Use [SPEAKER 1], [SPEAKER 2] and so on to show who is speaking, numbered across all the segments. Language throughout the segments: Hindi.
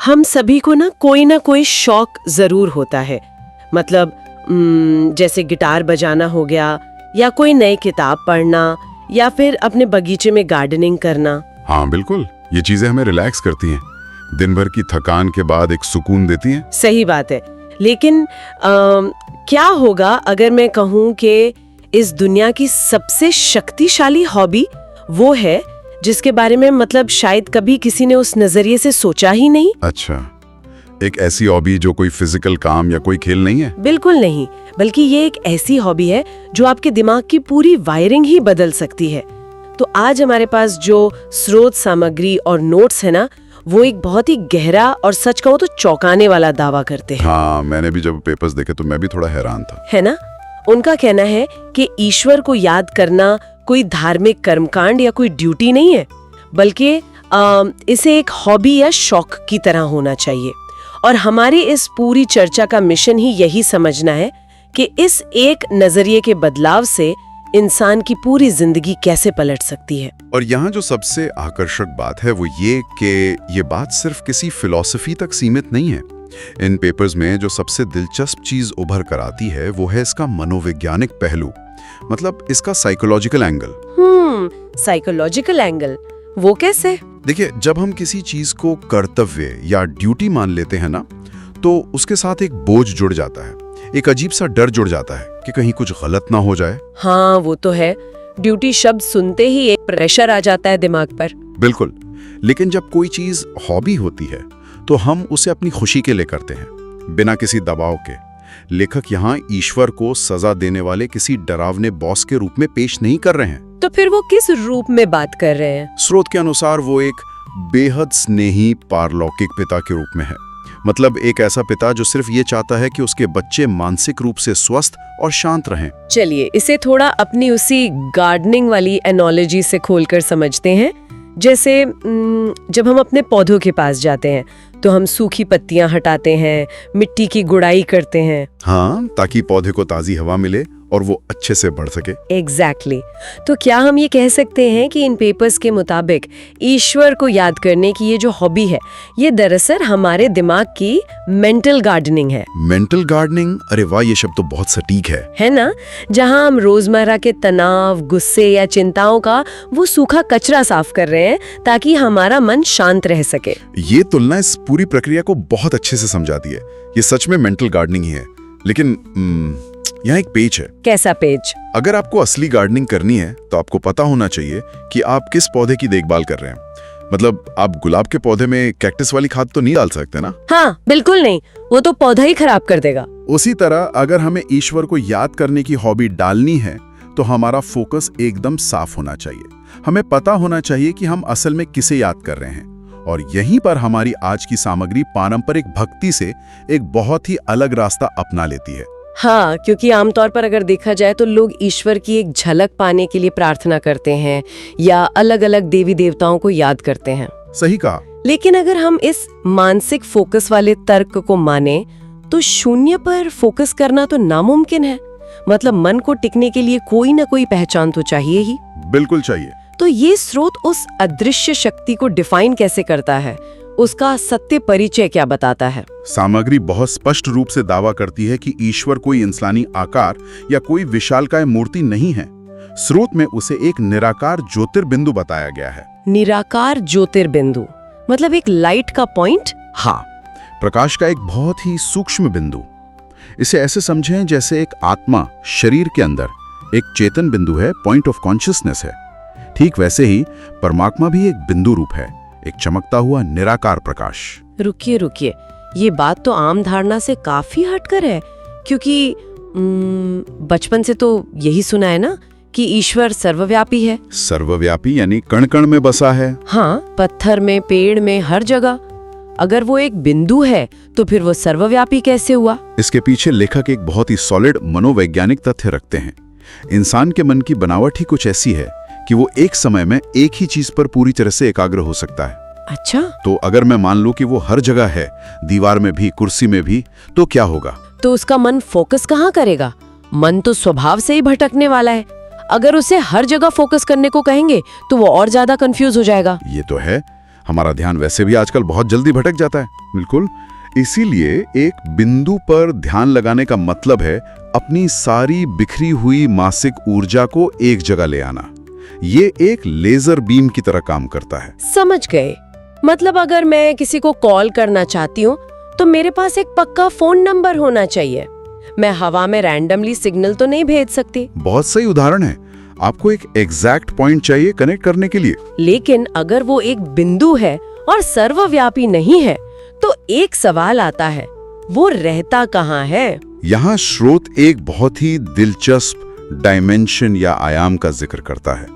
[SPEAKER 1] हम सभी को ना कोई शौक जरूर होता है। मतलब जैसे गिटार बजाना हो गया, या कोई नई किताब पढ़ना, या फिर अपने बगीचे में गार्डनिंग करना।
[SPEAKER 2] हाँ बिल्कुल, ये चीजें हमें रिलैक्स करती हैं, दिन भर की थकान के बाद एक सुकून देती हैं।
[SPEAKER 1] सही बात है, लेकिन क्या होगा अगर मैं कहूँ कि इस दुनिया की सबसे शक्तिशाली हॉबी वो है जिसके बारे में मतलब शायद कभी किसी ने उस नजरिए से सोचा ही नहीं।
[SPEAKER 2] अच्छा, एक ऐसी हॉबी जो कोई फिजिकल काम या कोई खेल नहीं है?
[SPEAKER 1] बिल्कुल नहीं, बल्कि ये एक ऐसी हॉबी है जो आपके दिमाग की पूरी वायरिंग ही बदल सकती है। तो आज हमारे पास जो स्रोत सामग्री और नोट्स है ना, वो एक बहुत ही गहरा और सच कहूं तो चौंकाने वाला दावा करते हैं।
[SPEAKER 2] हाँ, मैंने भी जब पेपर्स देखे तो मैं भी थोड़ा हैरान था।
[SPEAKER 1] है ना? उनका कहना है कि ईश्वर को याद करना कोई धार्मिक कर्मकांड या कोई ड्यूटी नहीं है, बल्कि इसे एक हॉबी या शौक की तरह होना चाहिए। और हमारी इस पूरी चर्चा का मिशन ही यही समझना है कि इस एक नजरिए के बदलाव से इंसान की पूरी जिंदगी कैसे पलट सकती है।
[SPEAKER 2] और यहाँ जो सबसे आकर्षक बात है वो ये कि ये बात सिर्फ किसी फिलॉसफी तक सीमित नहीं है। इन पेपर्स में जो सबसे दिलचस्प चीज उभर कर आती है वो है इसका मनोवैज्ञानिक पहलू, मतलब इसका साइकोलॉजिकल एंगल।
[SPEAKER 1] साइकोलॉजिकल एंगल, वो कैसे?
[SPEAKER 2] देखिए, जब हम किसी चीज को कर्तव्य या ड्यूटी मान लेते हैं ना, तो उसके साथ एक बोझ जुड़ जाता है, एक अजीब सा डर जुड़ जाता है कि कहीं कुछ गलत ना हो जाए।
[SPEAKER 1] हाँ, वो तो है। ड्यूटी शब्द सुनते ही एक प्रेशर आ जाता है दिमाग पर।
[SPEAKER 2] बिल्कुल, लेकिन जब कोई चीज हॉबी होती है तो हम उसे अपनी खुशी के लिए करते हैं, बिना किसी दबाव के। लेखक यहाँ ईश्वर को सजा देने वाले किसी डरावने बॉस के रूप में पेश नहीं कर रहे हैं।
[SPEAKER 1] तो फिर वो किस रूप में बात कर रहे हैं?
[SPEAKER 2] स्रोत के अनुसार वो एक बेहद स्नेही पारलौकिक पिता के रूप में है। मतलब एक ऐसा पिता जो सिर्फ ये चाहता है कि उसके बच्चे मानसिक रूप से स्वस्थ और शांत रहें।
[SPEAKER 1] चलिए इसे थोड़ा अपनी उसी गार्डनिंग वाली एनोलॉजी से खोलकर समझते हैं। जैसे जब हम अपने पौधों के पास जाते हैं तो हम सूखी पत्तियां हटाते हैं, मिट्टी की गुड़ाई करते हैं।
[SPEAKER 2] हाँ, ताकि पौधे को ताजी हवा मिले और वो अच्छे से बढ़ सके।
[SPEAKER 1] एग्जैक्टली। तो क्या हम ये कह सकते हैं कि इन पेपर्स के मुताबिक ईश्वर को याद करने की ये जो हॉबी है, ये दरअसल हमारे दिमाग की मेंटल गार्डनिंग है?
[SPEAKER 2] मेंटल गार्डनिंग, अरे वाह, ये शब्द तो बहुत सटीक है
[SPEAKER 1] ना? जहां हम रोजमर्रा के तनाव, गुस्से या चिंताओं का वो सूखा कचरा साफ कर रहे हैं ताकि हमारा मन शांत रह सके।
[SPEAKER 2] ये तुलना इस पूरी प्रक्रिया को बहुत अच्छे से समझाती है। ये सच में मेंटल गार्डनिंग ही है। लेकिन यहाँ एक पेच है।
[SPEAKER 1] कैसा पेच?
[SPEAKER 2] अगर आपको असली गार्डनिंग करनी है तो आपको पता होना चाहिए कि आप किस पौधे की देखभाल कर रहे हैं। मतलब आप गुलाब के पौधे में कैक्टस वाली खाद तो नहीं डाल सकते ना?
[SPEAKER 1] हाँ, बिल्कुल नहीं, वो तो पौधा ही खराब कर देगा।
[SPEAKER 2] उसी तरह अगर हमें ईश्वर को याद करने की हॉबी डालनी है तो हमारा फोकस एकदम साफ होना चाहिए। हमें पता होना चाहिए कि हम असल में किसे याद कर रहे हैं। और यहीं पर हमारी आज की सामग्री पारंपरिक भक्ति से एक बहुत ही अलग रास्ता अपना लेती है।
[SPEAKER 1] हाँ, क्योंकि आमतौर पर अगर देखा जाए तो लोग ईश्वर की एक झलक पाने के लिए प्रार्थना करते हैं या अलग अलग देवी देवताओं को याद करते हैं।
[SPEAKER 2] सही कहा।
[SPEAKER 1] लेकिन अगर हम इस मानसिक फोकस वाले तर्क को माने तो शून्य पर फोकस करना तो नामुमकिन है। मतलब मन को टिकने के लिए कोई ना कोई पहचान तो चाहिए ही।
[SPEAKER 2] बिल्कुल चाहिए।
[SPEAKER 1] तो ये स्रोत उस अदृश्य शक्ति को डिफाइन कैसे करता है? उसका सत्य परिचय क्या बताता है?
[SPEAKER 2] सामग्री बहुत स्पष्ट रूप से दावा करती है कि ईश्वर कोई इंसानी आकार या कोई विशालकाय मूर्ति नहीं है। स्रोत में उसे एक निराकार ज्योतिर्बिंदु बताया गया है।
[SPEAKER 1] निराकार ज्योतिर्बिंदु मतलब एक लाइट का पॉइंट?
[SPEAKER 2] हाँ, प्रकाश का एक बहुत ही सूक्ष्म बिंदु। इसे ऐसे समझें जैसे एक आत्मा शरीर के अंदर एक चेतन बिंदु है, पॉइंट ऑफ कॉन्शियसनेस है। ठीक वैसे ही परमात्मा भी एक बिंदु रूप है, एक चमकता हुआ निराकार प्रकाश।
[SPEAKER 1] रुकिए, ये बात तो आम धारणा से काफी हटकर है, क्योंकि बचपन से तो यही सुना है ना कि ईश्वर सर्वव्यापी है।
[SPEAKER 2] सर्वव्यापी यानी कण कण में बसा है।
[SPEAKER 1] हाँ, पत्थर में, पेड़ में, हर जगह। अगर वो एक बिंदु है तो फिर वो सर्वव्यापी कैसे हुआ?
[SPEAKER 2] इसके पीछे लेखक एक बहुत ही सॉलिड मनोवैज्ञानिक तथ्य रखते हैं। इंसान के मन की बनावट ही कुछ ऐसी है कि वो एक समय में एक ही चीज पर पूरी तरह से एकाग्र हो सकता है।
[SPEAKER 1] अच्छा,
[SPEAKER 2] तो अगर मैं मान लूं कि वो हर जगह है, दीवार में भी, कुर्सी में भी, तो क्या होगा?
[SPEAKER 1] तो उसका मन फोकस कहाँ करेगा? मन तो स्वभाव से ही भटकने वाला है। अगर उसे हर जगह फोकस करने को कहेंगे तो वो और ज्यादा कंफ्यूज हो जाएगा।
[SPEAKER 2] ये तो है। हमारा ध्यान वैसे भी आजकल बहुत जल्दी भटक जाता है। बिल्कुल, इसीलिए एक बिंदु पर ध्यान लगाने का मतलब है अपनी सारी बिखरी हुई मानसिक ऊर्जा को एक जगह ले आना। ये एक लेजर बीम की तरह काम करता है।
[SPEAKER 1] समझ गए। मतलब अगर मैं किसी को कॉल करना चाहती हूँ तो मेरे पास एक पक्का फोन नंबर होना चाहिए। मैं हवा में रैंडमली सिग्नल तो नहीं भेज सकती।
[SPEAKER 2] बहुत सही उदाहरण है। आपको एक एग्जैक्ट पॉइंट चाहिए कनेक्ट करने के लिए।
[SPEAKER 1] लेकिन अगर वो एक बिंदु है और सर्वव्यापी नहीं है तो एक सवाल आता है, वो रहता कहाँ है?
[SPEAKER 2] यहाँ स्रोत एक बहुत ही दिलचस्प डायमेंशन या आयाम का जिक्र करता है।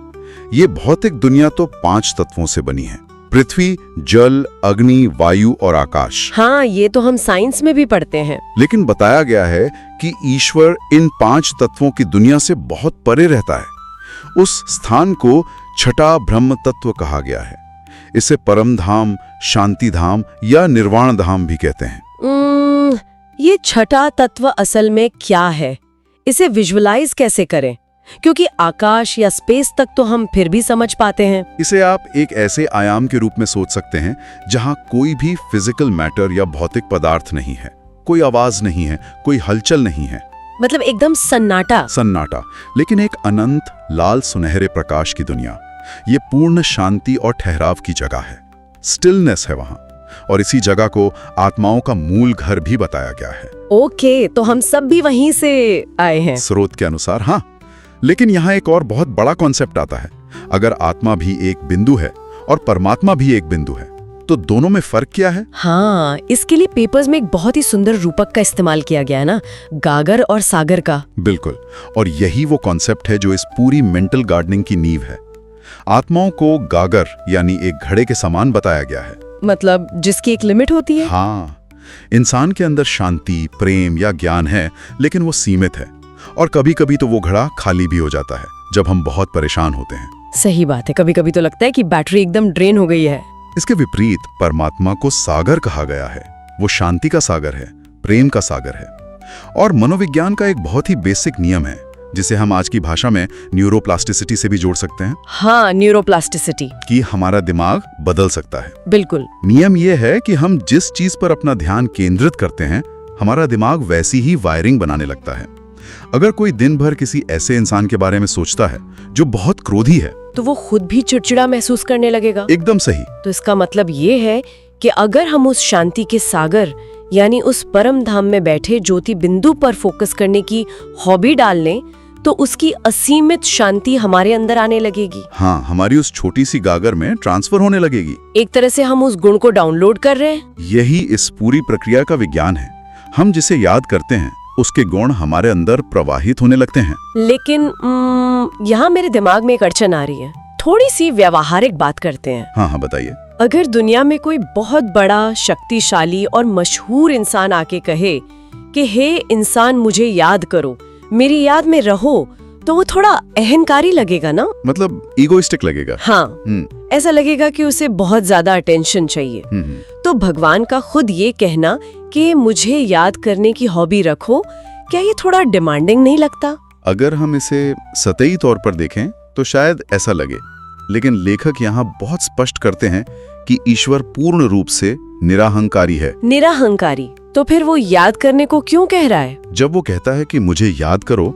[SPEAKER 2] ये भौतिक दुनिया तो 5 तत्वों से बनी है: पृथ्वी, जल, अग्नि, वायु और आकाश।
[SPEAKER 1] हाँ, ये तो हम साइंस में भी पढ़ते हैं।
[SPEAKER 2] लेकिन बताया गया है कि ईश्वर इन 5 तत्वों की दुनिया से बहुत परे रहता है। उस स्थान को छठा ब्रह्म तत्व कहा गया है। इसे परम धाम, शांति धाम या निर्वाण धाम भी कहते हैं।
[SPEAKER 1] ये छठा तत्व असल में क्या है? इसे विजुअलाइज कैसे करें? क्योंकि आकाश या स्पेस तक तो हम फिर भी समझ पाते हैं।
[SPEAKER 2] इसे आप एक ऐसे आयाम के रूप में सोच सकते हैं जहां कोई भी फिजिकल मैटर या भौतिक पदार्थ नहीं है, कोई आवाज नहीं है, कोई हलचल नहीं है।
[SPEAKER 1] मतलब एकदम सन्नाटा,
[SPEAKER 2] लेकिन एक अनंत लाल सुनहरे प्रकाश की दुनिया। ये पूर्ण शांति और ठहराव की जगह है, स्टिलनेस है वहां। और इसी जगह को आत्माओं का मूल घर भी बताया गया है।
[SPEAKER 1] ओके, तो हम सब भी वहीं से आए हैं
[SPEAKER 2] स्रोत के अनुसार। हाँ, लेकिन यहाँ एक और बहुत बड़ा कॉन्सेप्ट आता है। अगर आत्मा भी एक बिंदु है और परमात्मा भी एक बिंदु है, तो दोनों में फर्क क्या है?
[SPEAKER 1] हाँ, इसके लिए पेपर्स में एक बहुत ही सुंदर रूपक का इस्तेमाल किया गया है ना, गागर और सागर का।
[SPEAKER 2] बिल्कुल, और यही वो कॉन्सेप्ट है जो इस पूरी मेंटल गार्डनिंग की नींव है। आत्माओं को गागर यानी एक घड़े के समान बताया गया है।
[SPEAKER 1] मतलब जिसकी एक लिमिट होती है।
[SPEAKER 2] हाँ, इंसान के अंदर शांति, प्रेम या ज्ञान है, लेकिन वो सीमित है। और कभी कभी तो वो घड़ा खाली भी हो जाता है जब हम बहुत परेशान होते हैं।
[SPEAKER 1] सही बात है, कभी कभी तो लगता है कि बैटरी एकदम ड्रेन हो गई है।
[SPEAKER 2] इसके विपरीत परमात्मा को सागर कहा गया है। वो शांति का सागर है, प्रेम का सागर है। और मनोविज्ञान का एक बहुत ही बेसिक नियम है जिसे हम आज की भाषा में न्यूरोप्लास्टिसिटी से भी जोड़ सकते हैं।
[SPEAKER 1] हाँ, न्यूरोप्लास्टिसिटी,
[SPEAKER 2] कि हमारा दिमाग बदल सकता है।
[SPEAKER 1] बिल्कुल।
[SPEAKER 2] नियम यह है कि हम जिस चीज पर अपना ध्यान केंद्रित करते हैं, हमारा दिमाग वैसी ही वायरिंग बनाने लगता है। अगर कोई दिन भर किसी ऐसे इंसान के बारे में सोचता है जो बहुत क्रोधी है,
[SPEAKER 1] तो वो खुद भी चिड़चिड़ा महसूस करने लगेगा।
[SPEAKER 2] एकदम सही।
[SPEAKER 1] तो इसका मतलब ये है कि अगर हम उस शांति के सागर यानी उस परम धाम में बैठे ज्योति बिंदु पर फोकस करने की हॉबी डाल लें, तो उसकी असीमित शांति हमारे अंदर आने लगेगी।
[SPEAKER 2] हाँ, हमारी उस छोटी सी गागर में ट्रांसफर होने लगेगी।
[SPEAKER 1] एक तरह से हम उस गुण को डाउनलोड कर रहे हैं।
[SPEAKER 2] यही इस पूरी प्रक्रिया का विज्ञान है। हम जिसे याद करते हैं उसके गुण हमारे अंदर प्रवाहित होने लगते हैं।
[SPEAKER 1] लेकिन यहाँ मेरे दिमाग में एक अड़चन आ रही है। थोड़ी सी व्यवहारिक बात करते हैं।
[SPEAKER 2] हाँ, बताइए।
[SPEAKER 1] अगर दुनिया में कोई बहुत बड़ा, शक्तिशाली और मशहूर इंसान आके कहे कि हे इंसान, मुझे याद करो, मेरी याद में रहो, तो वो थोड़ा अहंकारी लगेगा ना?
[SPEAKER 2] मतलब ईगोइस्टिक लगेगा।
[SPEAKER 1] हाँ, ऐसा लगेगा कि उसे बहुत ज्यादा अटेंशन चाहिए। तो भगवान का खुद ये कहना कि मुझे याद करने की हॉबी रखो, क्या ये थोड़ा डिमांडिंग नहीं लगता?
[SPEAKER 2] अगर हम इसे सतही तौर पर देखें तो शायद ऐसा लगे, लेकिन लेखक यहाँ बहुत स्पष्ट करते हैं कि ईश्वर पूर्ण रूप से निराहंकारी है।
[SPEAKER 1] निराहंकारी? तो फिर वो याद करने को क्यों कह रहा है?
[SPEAKER 2] जब वो कहता है कि मुझे याद करो,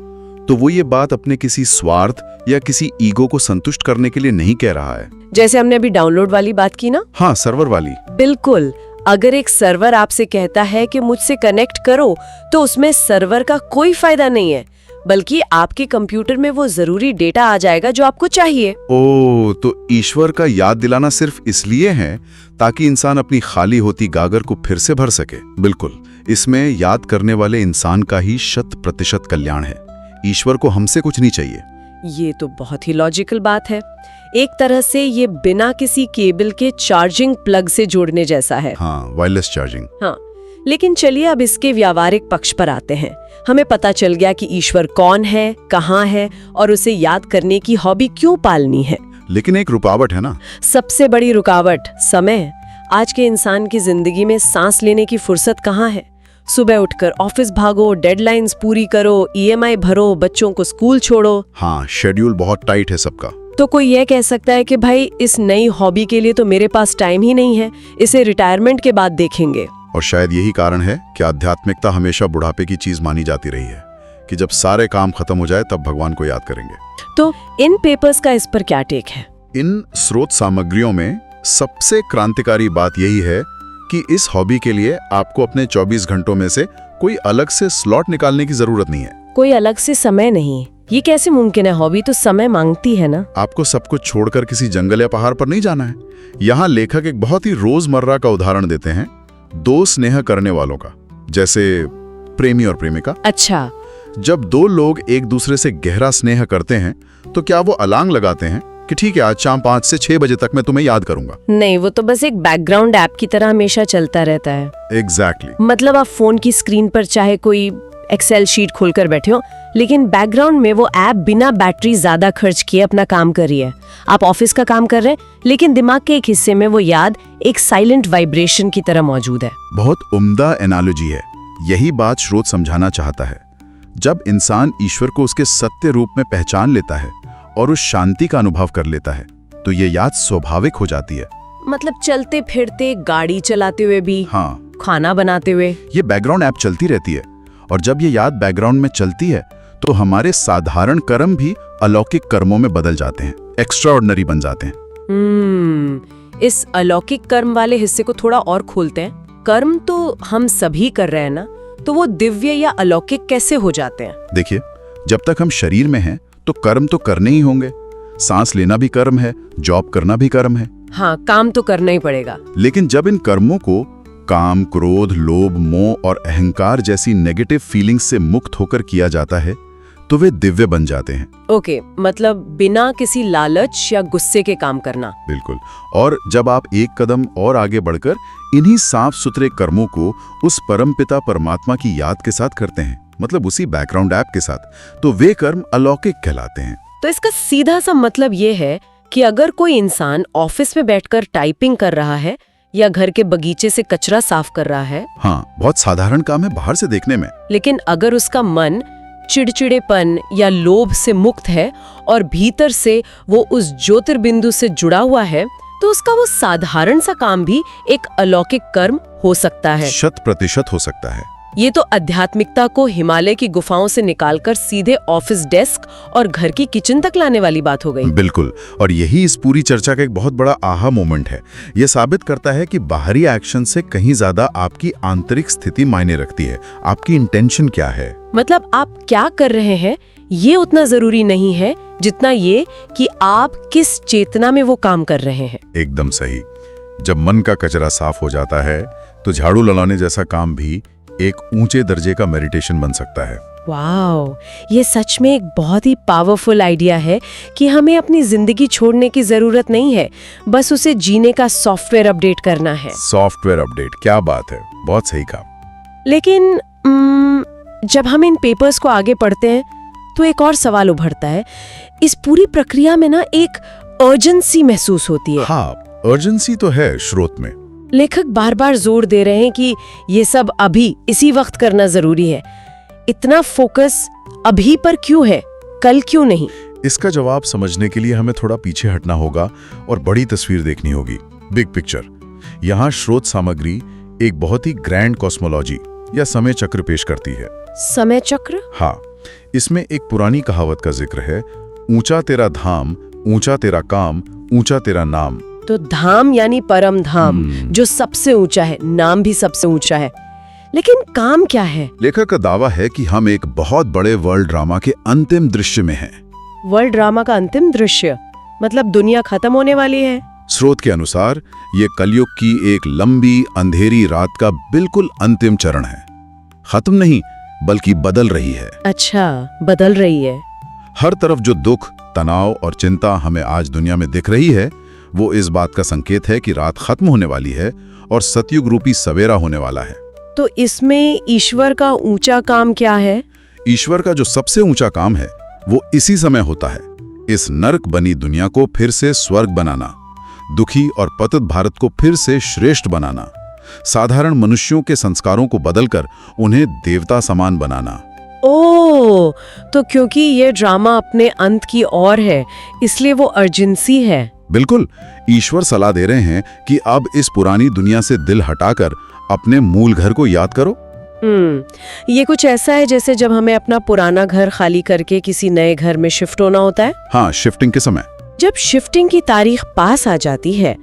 [SPEAKER 2] तो वो ये बात अपने किसी स्वार्थ या किसी ईगो को संतुष्ट करने के लिए नहीं कह रहा है।
[SPEAKER 1] जैसे हमने अभी डाउनलोड वाली बात की ना?
[SPEAKER 2] हाँ, सर्वर वाली।
[SPEAKER 1] बिल्कुल। अगर एक सर्वर आपसे कहता है कि मुझसे कनेक्ट करो, तो उसमें सर्वर का कोई फायदा नहीं है, बल्कि आपके कंप्यूटर में वो जरूरी डेटा आ जाएगा जो आपको चाहिए।
[SPEAKER 2] ओ, तो ईश्वर का याद दिलाना सिर्फ इसलिए है ताकि इंसान अपनी खाली होती गागर को फिर से भर सके। बिल्कुल, इसमें याद करने वाले इंसान का ही 100% कल्याण है। ईश्वर को हमसे कुछ नहीं चाहिए।
[SPEAKER 1] ये तो बहुत ही लॉजिकल बात है। एक तरह से ये बिना किसी केबल के चार्जिंग प्लग से जोड़ने जैसा है।
[SPEAKER 2] हाँ, वायरलेस चार्जिंग।
[SPEAKER 1] हाँ, लेकिन चलिए अब इसके व्यावहारिक पक्ष पर आते हैं। हमें पता चल गया कि ईश्वर कौन है, कहाँ है और उसे याद करने की हॉबी क्यों पालनी है।
[SPEAKER 2] लेकिन एक रुकावट है ना?
[SPEAKER 1] सबसे बड़ी रुकावट समय। आज के इंसान की जिंदगी में सांस लेने की फुर्सत कहाँ है? सुबह उठकर ऑफिस भागो, डेडलाइंस पूरी करो, EMI भरो, बच्चों को स्कूल छोड़ो।
[SPEAKER 2] हाँ, शेड्यूल बहुत टाइट है सबका।
[SPEAKER 1] तो कोई यह कह सकता है कि भाई इस नई हॉबी के लिए तो मेरे पास टाइम ही नहीं है, इसे रिटायरमेंट के बाद देखेंगे।
[SPEAKER 2] और शायद यही कारण है कि आध्यात्मिकता हमेशा बुढ़ापे की चीज मानी जाती रही है, कि जब सारे काम खत्म हो जाए तब भगवान को याद करेंगे।
[SPEAKER 1] तो इन पेपर्स का इस पर क्या टेक है?
[SPEAKER 2] इन स्रोत सामग्रियों में सबसे क्रांतिकारी बात यही है कि इस हॉबी के लिए आपको अपने 24 घंटों में से कोई अलग से स्लॉट निकालने की जरूरत नहीं है।
[SPEAKER 1] कोई अलग से समय नहीं, ये कैसे मुमकिन है? हॉबी तो समय मांगती है ना।
[SPEAKER 2] आपको सब कुछ छोड़कर किसी जंगल या पहाड़ पर नहीं जाना है। यहाँ लेखक एक बहुत ही रोजमर्रा का उदाहरण देते हैं, दो स्नेह करने वालों का, जैसे प्रेमी और प्रेमिका।
[SPEAKER 1] अच्छा।
[SPEAKER 2] जब दो लोग एक दूसरे से गहरा स्नेह करते हैं तो क्या वो अलार्म लगाते हैं कि ठीक है आज शाम 5 से 6 बजे तक मैं तुम्हें याद करूंगा?
[SPEAKER 1] नहीं, वो तो बस एक बैकग्राउंड ऐप की तरह हमेशा चलता रहता है।
[SPEAKER 2] एग्जैक्टली।
[SPEAKER 1] मतलब आप फोन की स्क्रीन पर चाहे कोई एक्सेल शीट खोलकर बैठे हो, लेकिन बैकग्राउंड में वो ऐप बिना बैटरी ज्यादा खर्च किए अपना काम कर रही है। आप ऑफिस का काम कर रहे हैं, लेकिन दिमाग के एक हिस्से में वो याद एक साइलेंट वाइब्रेशन की तरह मौजूद है।
[SPEAKER 2] बहुत उम्दा एनालॉजी है। यही बात स्रोत समझाना चाहता है। जब इंसान ईश्वर को उसके सत्य रूप में पहचान लेता है और उस शांति का अनुभव कर लेता है तो ये याद स्वाभाविक हो जाती है।
[SPEAKER 1] मतलब चलते फिरते, गाड़ी चलाते हुए भी,
[SPEAKER 2] हाँ,
[SPEAKER 1] खाना बनाते हुए।
[SPEAKER 2] ये बैकग्राउंड ऐप चलती रहती है और जब ये याद बैकग्राउंड में चलती है तो हमारे साधारण कर्म भी अलौकिक कर्मों में बदल जाते हैं, एक्स्ट्राऑर्डिनरी बन जाते हैं।
[SPEAKER 1] इस अलौकिक कर्म वाले हिस्से को थोड़ा और खोलते हैं। कर्म तो हम सभी कर रहे हैं ना, तो वो दिव्य या अलौकिक कैसे हो जाते हैं?
[SPEAKER 2] देखिए, जब तक हम शरीर में हैं तो कर्म तो करने ही होंगे। सांस लेना भी कर्म है, जॉब करना भी कर्म है।
[SPEAKER 1] हाँ, काम तो करना ही पड़ेगा।
[SPEAKER 2] लेकिन जब इन कर्मों को काम, क्रोध, लोभ, मोह और अहंकार जैसी नेगेटिव फीलिंग्स से मुक्त होकर किया जाता है तो वे दिव्य बन जाते हैं।
[SPEAKER 1] ओके, मतलब बिना किसी लालच या गुस्से के काम करना।
[SPEAKER 2] बिल्कुल। और जब आप एक कदम और आगे बढ़कर इन्हीं साफ सुथरे कर्मों को उस परमपिता परमात्मा की याद के साथ करते हैं, मतलब उसी बैकग्राउंड ऐप के साथ, तो वे कर्म अलौकिक कहलाते हैं।
[SPEAKER 1] तो इसका सीधा सा मतलब ये है कि अगर कोई इंसान ऑफिस में बैठकर टाइपिंग कर रहा है या घर के बगीचे से कचरा साफ कर रहा है,
[SPEAKER 2] हाँ, बहुत साधारण काम है बाहर से देखने में,
[SPEAKER 1] लेकिन अगर उसका मन चिड़चिड़ेपन या लोभ से मुक्त है और भीतर से वो उस ज्योतिर्बिंदु से जुड़ा हुआ है, तो उसका वो साधारण सा काम भी एक अलौकिक कर्म हो सकता है।
[SPEAKER 2] 100% हो सकता है।
[SPEAKER 1] ये तो आध्यात्मिकता को हिमालय की गुफाओं से निकालकर सीधे ऑफिस डेस्क और घर की किचन तक लाने वाली बात हो गई।
[SPEAKER 2] बिल्कुल। और यही इस पूरी चर्चा का एक बहुत बड़ा आहा मोमेंट है। यह साबित करता है कि बाहरी एक्शन से कहीं ज्यादा आपकी आंतरिक स्थिति मायने रखती है। आपकी इंटेंशन क्या है,
[SPEAKER 1] मतलब आप क्या कर रहे हैं, ये उतना जरूरी नहीं है जितना ये कि आप किस चेतना में वो काम कर रहे हैं।
[SPEAKER 2] एकदम सही। जब मन का कचरा साफ हो जाता है तो झाड़ू लगाने जैसा काम भी एक ऊंचे दर्जे का मेडिटेशन बन सकता है।
[SPEAKER 1] वाओ, ये सच में एक बहुत ही पावरफुल आइडिया है कि हमें अपनी जिंदगी छोड़ने की जरूरत नहीं है, बस उसे जीने का सॉफ्टवेयर अपडेट करना है।
[SPEAKER 2] सॉफ्टवेयर अपडेट, क्या बात है, बहुत सही कहा।
[SPEAKER 1] लेकिन जब हम इन पेपर्स को आगे पढ़ते हैं तो एक और सवाल उभरता है। इस पूरी प्रक्रिया में ना एक अर्जेंसी महसूस होती है।
[SPEAKER 2] हाँ, अर्जेंसी तो है स्रोत में।
[SPEAKER 1] लेखक बार बार जोर दे रहे हैं कि ये सब अभी इसी वक्त करना जरूरी है। इतना फोकस अभी पर क्यों है, कल क्यों नहीं?
[SPEAKER 2] इसका जवाब समझने के लिए हमें थोड़ा पीछे हटना होगा और बड़ी तस्वीर देखनी होगी, बिग पिक्चर। यहाँ स्रोत सामग्री एक बहुत ही ग्रैंड कॉस्मोलॉजी या समय चक्र पेश करती है।
[SPEAKER 1] समय चक्र?
[SPEAKER 2] हाँ, इसमें एक पुरानी कहावत का जिक्र है, ऊंचा तेरा धाम, ऊंचा तेरा काम, ऊंचा तेरा नाम।
[SPEAKER 1] तो धाम यानी परम धाम, जो सबसे ऊंचा है, नाम भी सबसे ऊंचा है। लेकिन काम क्या है?
[SPEAKER 2] लेखक का दावा है कि हम एक बहुत बड़े वर्ल्ड ड्रामा के अंतिम दृश्य में हैं।
[SPEAKER 1] वर्ल्ड ड्रामा का अंतिम दृश्य मतलब दुनिया खत्म होने वाली है?
[SPEAKER 2] स्रोत के अनुसार ये कलयुग की एक लंबी अंधेरी रात का बिल्कुल अंतिम चरण है। खत्म नहीं, बल्कि बदल रही है।
[SPEAKER 1] अच्छा, बदल रही है।
[SPEAKER 2] हर तरफ जो दुख, तनाव और चिंता हमें आज दुनिया में दिख रही है, वो इस बात का संकेत है कि रात खत्म होने वाली है और सतयुग रूपी सवेरा होने वाला है।
[SPEAKER 1] तो इसमें ईश्वर का ऊंचा काम क्या है?
[SPEAKER 2] ईश्वर का जो सबसे ऊंचा काम है वो इसी समय होता है, इस नर्क बनी दुनिया को फिर से स्वर्ग बनाना, दुखी और पतित भारत को फिर से श्रेष्ठ बनाना, साधारण मनुष्यों के संस्कारों को बदलकर उन्हें देवता समान बनाना।
[SPEAKER 1] ओह, तो क्योंकि ये ड्रामा अपने अंत की ओर है, इसलिए वो अर्जेंसी है।
[SPEAKER 2] बिल्कुल, ईश्वर सलाह दे रहे हैं कि अब इस पुरानी दुनिया से दिल हटाकर अपने मूल घर को याद करो।
[SPEAKER 1] ये कुछ ऐसा है जैसे जब हमें अपना पुराना घर खाली करके किसी नए घर में शिफ्ट होना होता है।
[SPEAKER 2] हाँ, शिफ्टिंग के समय।
[SPEAKER 1] जब शिफ्टिंग की तारीख पास आ जाती है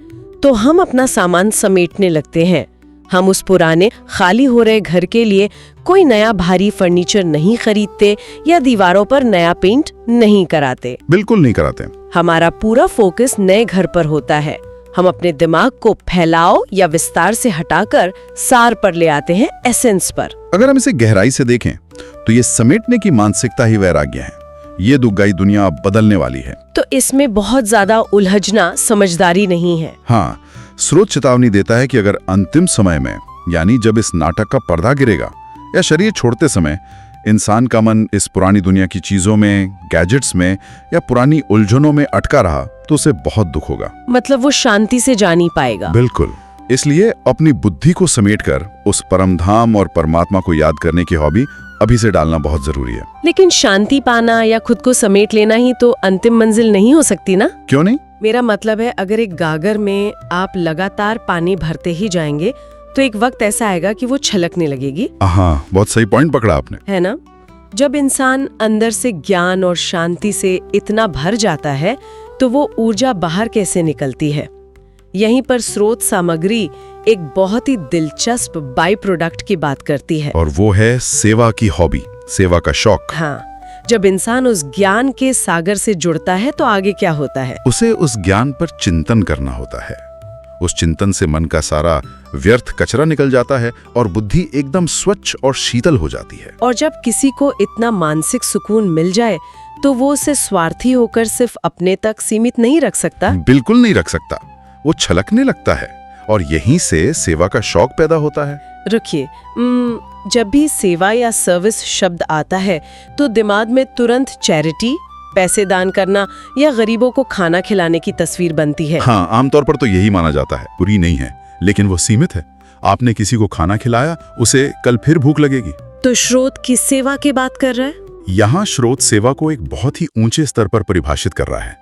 [SPEAKER 1] तो हम अपना सामान समेटने लगते हैं। हम उस पुराने खाली हो रहे घर के लिए कोई नया भारी फर्नीचर नहीं खरीदते या दीवारों पर नया पेंट नहीं कराते।
[SPEAKER 2] बिल्कुल नहीं कराते।
[SPEAKER 1] हमारा पूरा फोकस नए घर पर होता है। हम अपने दिमाग को फैलाव या विस्तार से हटाकर सार पर ले आते हैं, एसेंस पर।
[SPEAKER 2] अगर हम इसे गहराई से देखें तो ये समेटने की मानसिकता ही वैराग्य है। ये दुग्गाई दुनिया अब बदलने वाली है।
[SPEAKER 1] तो इसमें बहुत ज्यादा उलझना समझदारी नहीं है।
[SPEAKER 2] हाँ, स्रोत चेतावनी देता है कि अगर अंतिम समय में, यानी जब इस नाटक का पर्दा गिरेगा या शरीर छोड़ते समय, इंसान का मन इस पुरानी दुनिया की चीजों में, गैजेट्स में या पुरानी उलझनों में अटका रहा तो उसे बहुत दुख होगा।
[SPEAKER 1] मतलब वो शांति से जा नहीं पाएगा।
[SPEAKER 2] बिल्कुल। इसलिए अपनी बुद्धि को समेटकर उस परमधाम और परमात्मा को याद करने की हॉबी अभी से डालना बहुत जरूरी है।
[SPEAKER 1] लेकिन शांति पाना या खुद को समेट लेना ही तो अंतिम मंजिल नहीं हो सकती ना?
[SPEAKER 2] क्यों नहीं?
[SPEAKER 1] मेरा मतलब है, अगर एक गागर में आप लगातार पानी भरते ही जाएंगे तो एक वक्त ऐसा आएगा कि वो छलकने लगेगी।
[SPEAKER 2] हाँ, बहुत सही पॉइंट पकड़ा आपने।
[SPEAKER 1] है ना? जब इंसान अंदर से ज्ञान और शांति से इतना भर जाता है तो वो ऊर्जा बाहर कैसे निकलती है? यहीं पर स्रोत सामग्री एक बहुत ही दिलचस्प बाई प्रोडक्ट की बात करती है,
[SPEAKER 2] और वो है सेवा की हॉबी, सेवा का शौक।
[SPEAKER 1] हाँ, जब इंसान उस ज्ञान के सागर से जुड़ता है तो आगे क्या होता है?
[SPEAKER 2] उसे उस ज्ञान पर चिंतन करना होता है। उस चिंतन से मन का सारा व्यर्थ कचरा निकल जाता है और बुद्धि एकदम स्वच्छ और शीतल हो जाती है।
[SPEAKER 1] और जब किसी को इतना मानसिक सुकून मिल जाए तो वो उसे स्वार्थी होकर सिर्फ अपने तक सीमित नहीं रख सकता।
[SPEAKER 2] बिल्कुल नहीं रख सकता। वो छलकने लगता है और यहीं से सेवा का शौक पैदा होता है।
[SPEAKER 1] रुकिए, जब भी सेवा या सर्विस शब्द आता है तो दिमाग में तुरंत चैरिटी, पैसे दान करना या गरीबों को खाना खिलाने की तस्वीर बनती है।
[SPEAKER 2] हाँ, आमतौर पर तो यही माना जाता है। बुरी नहीं है, लेकिन वो सीमित है। आपने किसी को खाना खिलाया, उसे कल फिर भूख लगेगी।
[SPEAKER 1] तो स्रोत किस सेवा की बात कर रहा है?
[SPEAKER 2] यहाँ स्रोत सेवा को एक बहुत ही ऊंचे स्तर पर परिभाषित कर रहा है।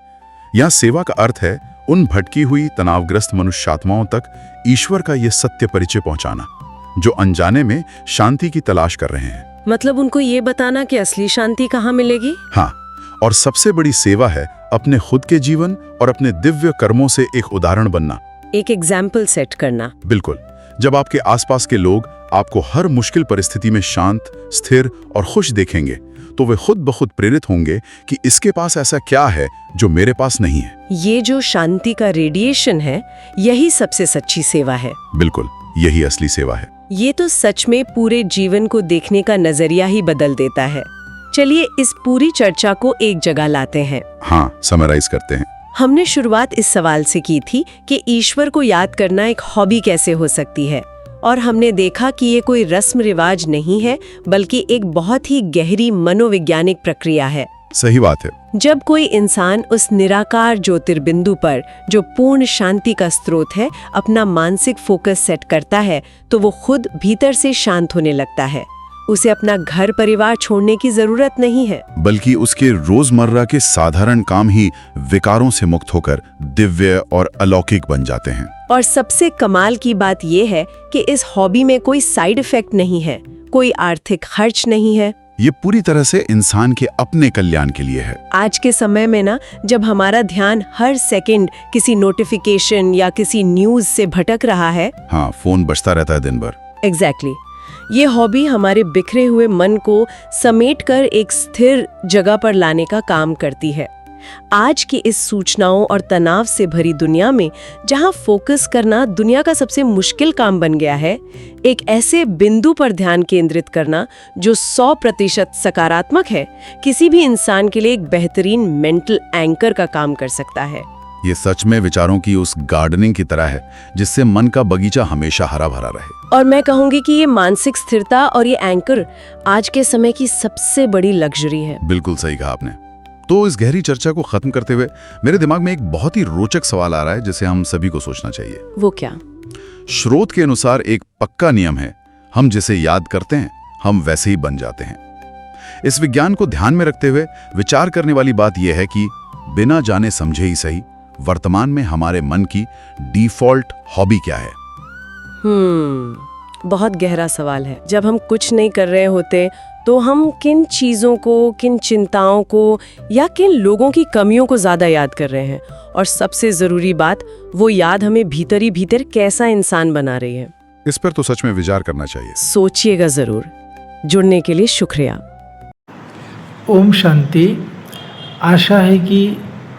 [SPEAKER 2] यहाँ सेवा का अर्थ है उन भटकी हुई तनावग्रस्त मनुष्यात्माओं तक ईश्वर का ये सत्य परिचय पहुंचाना, जो अनजाने में शांति की तलाश कर रहे हैं।
[SPEAKER 1] मतलब उनको ये बताना कि असली शांति कहाँ मिलेगी?
[SPEAKER 2] हाँ, और सबसे बड़ी सेवा है अपने खुद के जीवन और अपने दिव्य कर्मों से एक उदाहरण बनना,
[SPEAKER 1] एक एग्जाम्पल सेट करना।
[SPEAKER 2] बिल्कुल। जब आपके आसपास के लोग आपको हर मुश्किल परिस्थिति में शांत, स्थिर और खुश देखेंगे तो वे खुद ब खुद प्रेरित होंगे कि इसके पास ऐसा क्या है जो मेरे पास नहीं है।
[SPEAKER 1] ये जो शांति का रेडिएशन है, यही सबसे सच्ची सेवा है।
[SPEAKER 2] बिल्कुल, यही असली सेवा है।
[SPEAKER 1] ये तो सच में पूरे जीवन को देखने का नजरिया ही बदल देता है। चलिए इस पूरी चर्चा को एक जगह लाते हैं।
[SPEAKER 2] हाँ, समराइज करते हैं।
[SPEAKER 1] हमने शुरुआत इस सवाल से की थी कि ईश्वर को याद करना एक हॉबी कैसे हो सकती है, और हमने देखा कि ये कोई रस्म रिवाज नहीं है, बल्कि एक बहुत ही गहरी मनोवैज्ञानिक प्रक्रिया है।
[SPEAKER 2] सही बात है।
[SPEAKER 1] जब कोई इंसान उस निराकार ज्योतिर्बिंदु पर, जो पूर्ण शांति का स्रोत है, अपना मानसिक फोकस सेट करता है तो वो खुद भीतर से शांत होने लगता है। उसे अपना घर परिवार छोड़ने की जरूरत नहीं है,
[SPEAKER 2] बल्कि उसके रोजमर्रा के साधारण काम ही विकारों से मुक्त होकर दिव्य और अलौकिक बन जाते हैं।
[SPEAKER 1] और सबसे कमाल की बात यह है कि इस हॉबी में कोई साइड इफेक्ट नहीं है, कोई आर्थिक खर्च नहीं है।
[SPEAKER 2] ये पूरी तरह से इंसान के अपने कल्याण के लिए है।
[SPEAKER 1] आज के समय में ना, जब हमारा ध्यान हर सेकंड किसी नोटिफिकेशन या किसी न्यूज से भटक रहा है,
[SPEAKER 2] हाँ, फोन बजता रहता है दिन भर।
[SPEAKER 1] एग्जैक्टली, ये हॉबी हमारे बिखरे हुए मन को समेटकर एक स्थिर जगह पर लाने का काम करती है। आज की इस सूचनाओं और तनाव से भरी दुनिया में, जहां फोकस करना दुनिया का सबसे मुश्किल काम बन गया है, एक ऐसे बिंदु पर ध्यान केंद्रित करना जो 100% सकारात्मक है, किसी भी इंसान के लिए एक बेहतरीन मेंटल एंकर का काम कर सकता है।
[SPEAKER 2] ये सच में विचारों की उस गार्डनिंग की तरह है जिससे मन का बगीचा हमेशा हरा भरा रहे।
[SPEAKER 1] और मैं कहूंगी कि ये मानसिक स्थिरता और ये एंकर आज के समय की सबसे बड़ी लग्जरी है।
[SPEAKER 2] बिल्कुल सही कहा आपने। तो इस गहरी चर्चा को खत्म करते हुए मेरे दिमाग में एक बहुत ही रोचक सवाल आ रहा है जिसे हम सभी को सोचना चाहिए।
[SPEAKER 1] वो क्या?
[SPEAKER 2] स्रोत के अनुसार एक पक्का नियम है, हम जिसे याद करते हैं हम वैसे ही बन जाते हैं। इस विज्ञान को ध्यान में रखते हुए विचार करने वाली बात यह है कि बिना जाने समझे ही सही, वर्तमान में हमारे मन की डिफॉल्ट हॉबी क्या है?
[SPEAKER 1] बहुत गहरा सवाल है। जब हम कुछ नहीं कर रहे होते तो हम किन चीज़ों को, किन चिंताओं को या किन लोगों की कमियों को ज़्यादा याद कर रहे हैं? और सबसे ज़रूरी बात, वो याद हमें भीतर ही भीतर कैसा इंसान बना रही है?
[SPEAKER 2] इस पर तो सच में विचार करना चाहिए।
[SPEAKER 1] सोचिएगा ज़रूर। जुड़ने के लिए शुक्रिया।
[SPEAKER 3] ओम शांति। आशा है कि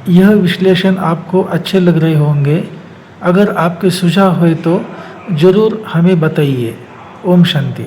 [SPEAKER 3] यह विश्लेषण आपको अच्छे लग रहे होंगे। अगर आपके सुझाव हुए तो ज़रूर हमें बताइए। ओम शांति।